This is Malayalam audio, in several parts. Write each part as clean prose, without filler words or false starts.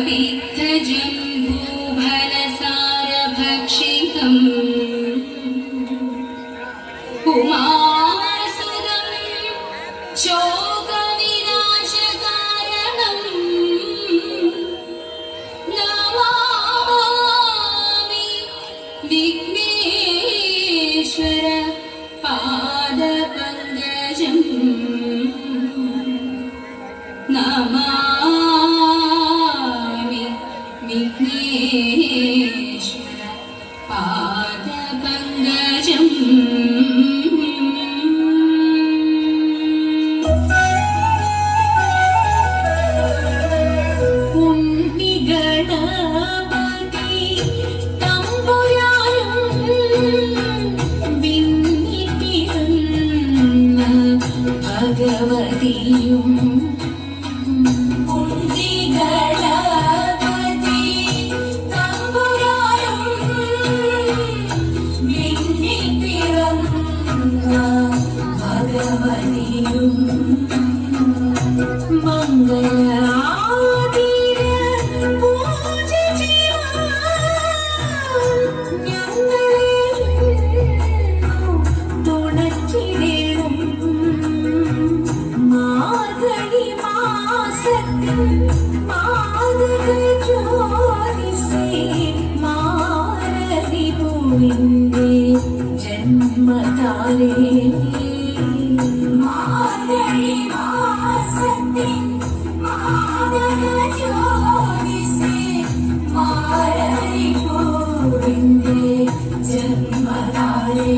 जम्बूफलसारभक्षितम् उमासुरं शोकविनाशकारणं नमामि विघ्नेश्वर पादपङ्कजम् नमामि विघ्नेश्वर पादपङ्कजम् ഭഗവതിയും ഉണ്ണിഗണപതി തമ്പുരാനും മിന്നിപ്പിറന്ന ഭഗവതിയും മംഗളാതിര പൂജ ഞങ്ങളെ തുണച്ചിടേണം മാർഗഴി മാസത്തിൽ മാതക ജ്യോതിസേ മാരതി പൂവിന്റെ ജന്മതാരേ മാർഗഴി മാസത്തിൽ മാതക ജ്യോതിസേ മാരതി പൂവിന്റെ ജന്മതാരേ.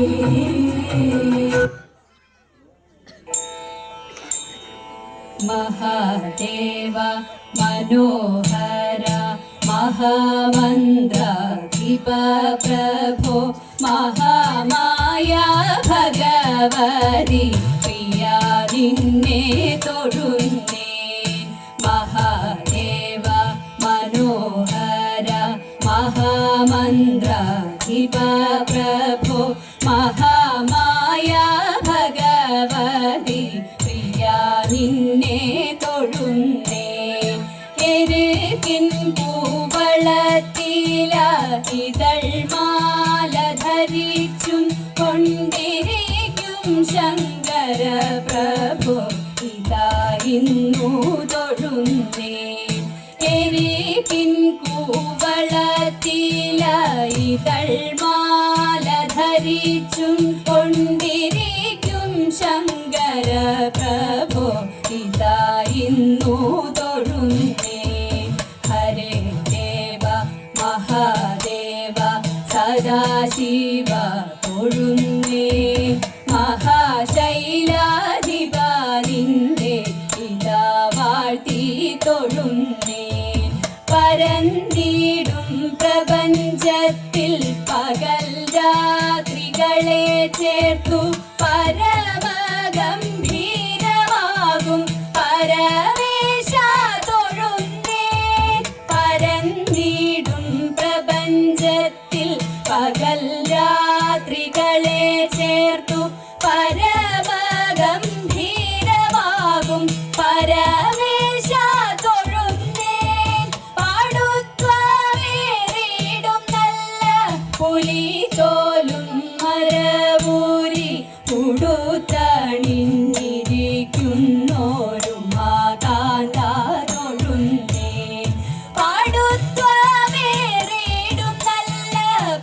महादेव मनोहर महामन्त्राधिप प्रभो महामाया भगवति प्रिया निन्ने തൊഴുന്നേ. महादेव मनोहर महामन्त्राधिप प्रभो महामाया भगवति നിന്നെ തൊഴുന്നേ. എരുകിൻ പൂവളത്തില ഇതൾമാല ധരിച്ചും കൊണ്ടിരിക്കും ശങ്കര പ്രഭു ഇതാ ഇന്നു തൊഴുന്നേ. എരുകിൻ പൂവളത്തില ഇതൾമാല ധരിച്ചും കൊണ്ടിരിക്കും ശങ്കര പ്രഭു ഇതാ ഇന്നു തൊഴുന്നേ. ഹരേ ദേവ മഹാദേവ സദാശിവ തൊഴുന്നേ. മഹാശൈലാധിപ നിന്നെ ഇതാ വാഴ്ത്തി തൊഴുന്നേ. പരന്നിടും പ്രപഞ്ചത്തിൽ പകൽ രാത്രികളെ ചേർത്തു പരമഗംഭീരമാകും പരമേശ തൊഴുന്നേ. പരന്നിടും പ്രപഞ്ചത്തിൽ പകൽ രാത്രികളെ ചേർത്തു പരമഗംഭീരമാകും പരമേശ തൊഴുന്നേ. പാടുത്വമേറിടും നല്ല പുലി തോലും മരവൂരി ഉടുത്തണിഞ്ഞിരിക്കുന്നോരു മാതാന്ത തൊഴുന്നേ. പാടുത്വമേറിടും നല്ല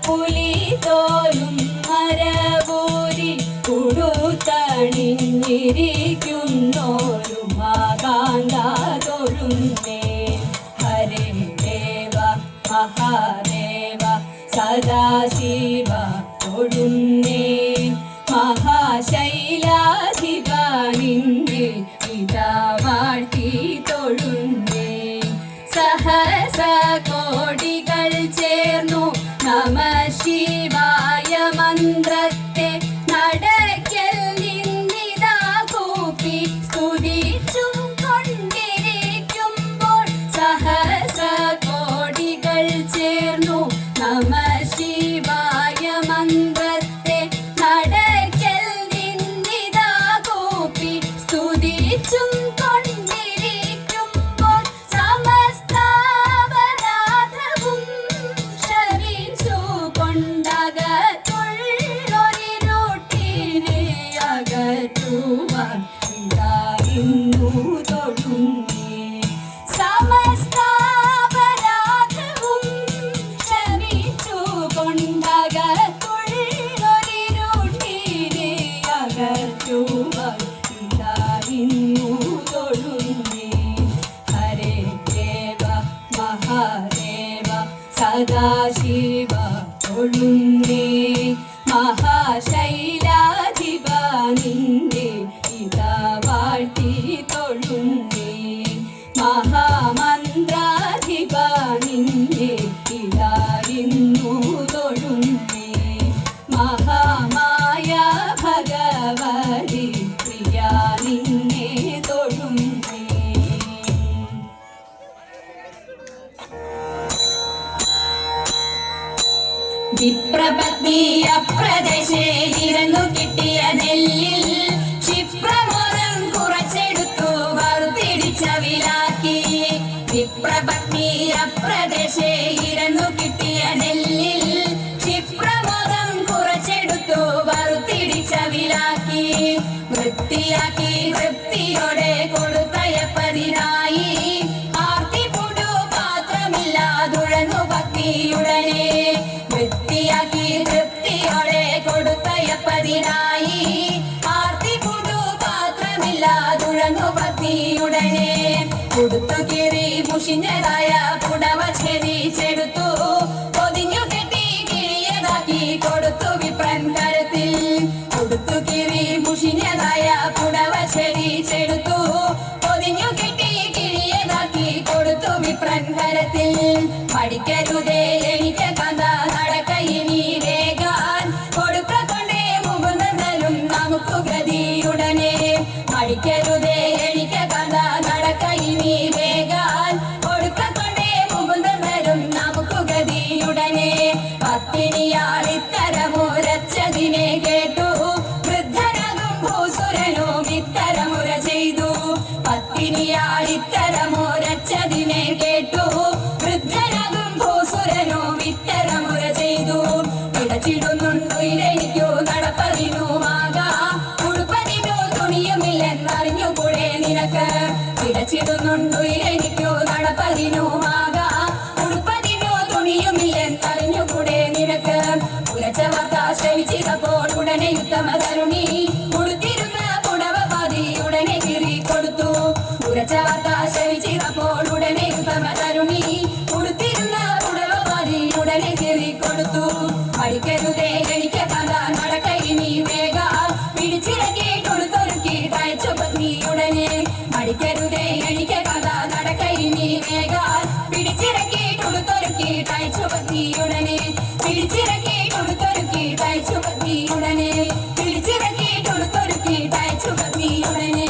പുലി തോലും മരവൂരി ഉടുത്തണിഞ്ഞിരിക്കുന്നോരു മാതാന്ത തൊഴുന്നേ. ഹരേ ദേവ മഹാദേവ സദാശിവ തൊഴുന്നേ. മഹാശൈലാധിപ നിന്നെ ഇതാ വാഴ്ത്തി തൊഴുന്നേ. സഹസ്ര കോടികൾ ചേർന്നു നമ ശിവായ മന്ത്രത്തെ നടക്കൽ നിന്നിതാ കൂപ്പി സ്തുതിച്ചും കൊണ്ടിരിക്കുമ്പോൾ സഹസ്ര കോടികൾ ചേർന്നു നമ ശിവായ മന്ത്രത്തെ നടക്കൽ നിന്നിതാ കൂപ്പി സ്തുതി തൊഴുവാൻ ഇതാ ഇന്നു തൊഴുന്നേ. സമസ്താപരാധവും ക്ഷമിച്ചു കൊണ്ടകത്തുള്ളൊരിരുട്ടിനെ അകറ്റുവാൻ ഇതാ ഇന്നു തൊഴുന്നേ. ഹരേ ദേവ മഹാദേവ സദാശിവ തൊഴുന്നേ. മഹാശൈലാധിപ നിന്നെ ഇതാ വാഴ്ത്തി തൊഴുന്നേ. മഹാമന്ത്രാധിപ നിന്നെ ഇതാ ഇന്നു തൊഴുന്നേ. മഹാമായ ഭഗവതി പ്രിയ നിന്നെ തൊഴുന്നേ. വിപ്രപത്നി അപ്രദേശേ ഇരന്നു കിട്ടിയ നെല്ലിൽ ക്ഷിപ്രമോദം കുറച്ചെടുത്തു വറുത്തിടിച്ച വിലാക്കി. വിപ്രപത്നി അപ്രദേശേ ഇരന്നു കിട്ടിയ നെല്ലിൽ ക്ഷിപ്രമോദം കുറച്ചെടുത്തു വറുത്തിടിച്ച വിലാക്കി. വൃത്തിയാക്കി തൃപ്തിയോടെ കൊടുത്തയപ്പതിനായി ആർത്തിപ്പുടു പാത്രമില്ലാതുഴന്നു ഭക്തിയുടനെ. വൃത്തിയാക്കി തൃപ്തിയോടെ കൊടുത്തയപ്പതിനായി ആർത്തിപ്പുടു പാത്രമില്ലാതുഴന്നു ഭക്തിയുടനെ. കൊടുത്തു കീറി മുഷിഞ്ഞതായ പുടവ ഛേദിച്ചെടുത്തു പൊതിഞ്ഞു കെട്ടി കിഴിയതാക്കി കൊടുത്തു വിപ്രൻ കരത്തിൽ. കൊടുത്തു കീറി മുഷിഞ്ഞതായ പുടവ ഛേദിച്ചെടുത്തു പൊതിഞ്ഞു കെട്ടി കിഴിയതാക്കി കൊടുത്തു വിപ്രൻ കരത്തിൽ. പഠിക്കരുതേ എനിക്ക് കഥ നടക്കയിനി വേഗാൻ കൊടുക്ക കൊണ്ടേ മുകുന്ദനും നമുക്ക് ഗതിയുടനെ. പഠിക്കരുതേ എനിക്ക് കഥ നടക്കയിനി വേഗാൻ കൊടുക്ക കൊണ്ടേ മുകുന്ദനും നമുക്ക് ഗതിയുടനെ. പത്തിനിയാൾ ഇത്തരമുരച്ചതിനെ കേട്ടു വൃദ്ധനാകും ഭൂസുരനും ഇത്തരമുര ചെയ്തു. പത്തിനിയാൾ ഇത്തരമുരച്ചതിനെ കേട്ടു വൃദ്ധനാകും ഭൂസുരനും ഇത്തരമുര ചെയ്തു. പിടച്ചിടുന്നുണ്ടു ഇതെനിക്കു നടപ്പതിനുമാകാ ഉടുപ്പതിനു തുണിയുമില്ലെന്നറിഞ്ഞുകൂടെ നിനക്ക്. പിടച്ചിടുന്നുണ്ടു ഇതെനിക്കു നടപ്പതിനുമാകാ ഉടുപ്പതിനു തുണിയുമില്ലെന്നറിഞ്ഞുകൂടെ നിനക്ക്. ഉരച്ച വാർത്ത ശ്രവിച്ചപ്പോൾ ഉടനെ ഉത്തമ തരുണി ഉടുത്തിരുന്ന പുടവ പാതി ഉടനെ കീറി കൊടുത്തു. ഉരച്ച വാർത്ത ശ്രവിച്ചപ്പോൾ ഉടനെ ഉത്തമ തരുണി ഉടുത്തിരുന്ന പുടവ പാതി ഉടനെ കീറി കൊടുത്തു. പഠിക്കരുതേ എനിക്ക് കഥ നടക്കയിനി വേഗ പിടിച്ചിറക്കി കൊടുത്തൊരുക്കി തയ്ച്ചു പത്നിയുടനെ. പഠിക്കരുതേ എനിക്ക് കഥ നടക്കയിനി വേഗ പിടിച്ചിറക്കി കൊടുത്തൊരുക്കി തയ്ച്ചു പത്നിയുടനെ. പിടിച്ചിറക്കി കൊടുത്തൊരുക്കി തയ്ച്ചു പത്നിയുടനെ. പിടിച്ചിറക്കി കൊടുത്തൊരുക്കി തയ്ച്ചു പത്നിയുടനെ.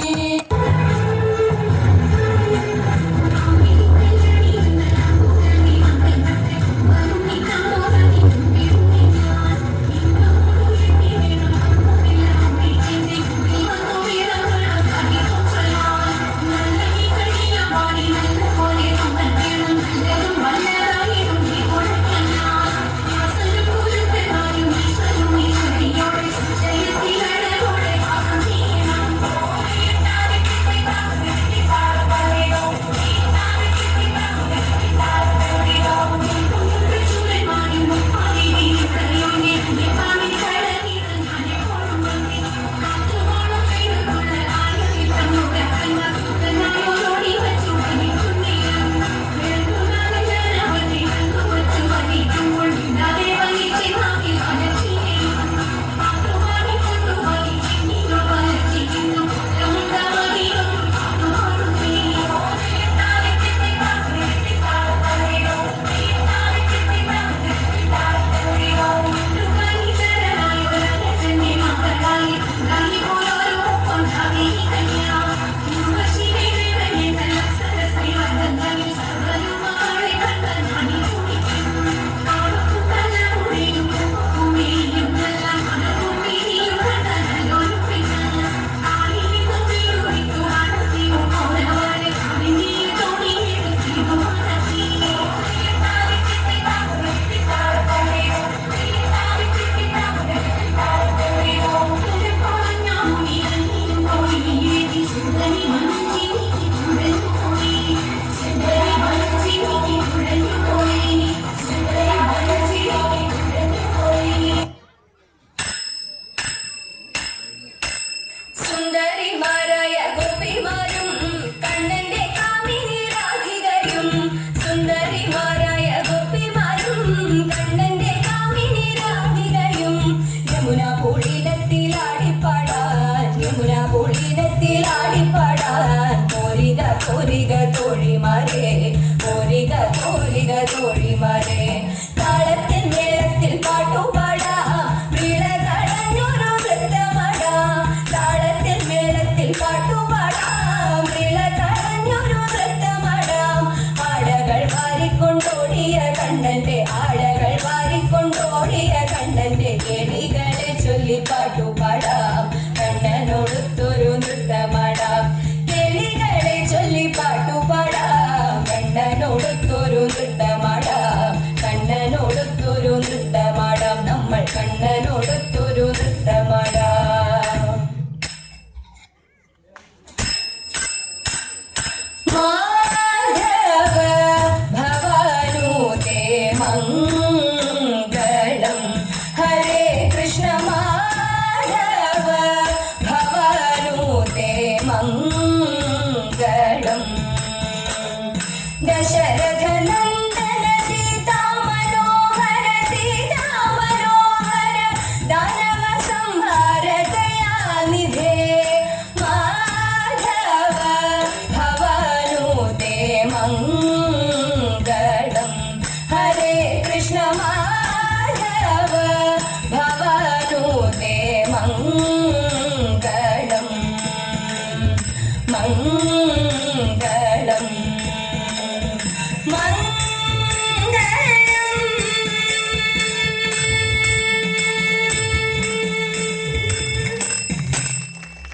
സുന്ദരിമാരായ ഗോപിമാരും കണ്ണന്റെ കാമിനി രാധികയും സുന്ദരിമാരായ ഗോപിമാരും കണ്ണന്റെ കാമിനി രാധികയും യമുന പൂളിനത്തിലാടിപ്പാടാൻ യമുന പൂളിനത്തിലാടിപ്പാടാൻ പോരിക പോരിക തോഴിമാരെ പോരിക പോരിക തോഴിമാരെ താളത്തിൽ മേളത്തിൽ പാട്ടുപാടാം വീണ തടഞ്ഞൊരു നൃത്തമാടാം താളത്തിൽ മേളത്തിൽ പാട്ടുപാടാം വീണ തടഞ്ഞൊരു നൃത്തമാടാം ആടകൾ വാരിക്കൊണ്ടോടിയ കണ്ണന്റെ ആടകൾ വാരിക്കൊണ്ടോടിയ കണ്ണന്റെ കേളികളെ ചൊല്ലി പാട്ടുപാടാം കണ്ണനോടൊത്തൊരു നൃത്തമാടാം കേളികളെ ചൊല്ലി പാട്ടുപാടാം കണ്ണനോടൊത്തൊരു നൃത്തമാടാം കണ്ണനോടൊത്തൊരു നൃത്തമാടാം നമ്മൾ കണ്ണനോടൊത്തൊരു നൃത്തമാടാം മാധവ ഭവാനുതേ മംഗളം ഹരേ കൃഷ്ണ മാധവ ഭവാനുതേ മംഗളം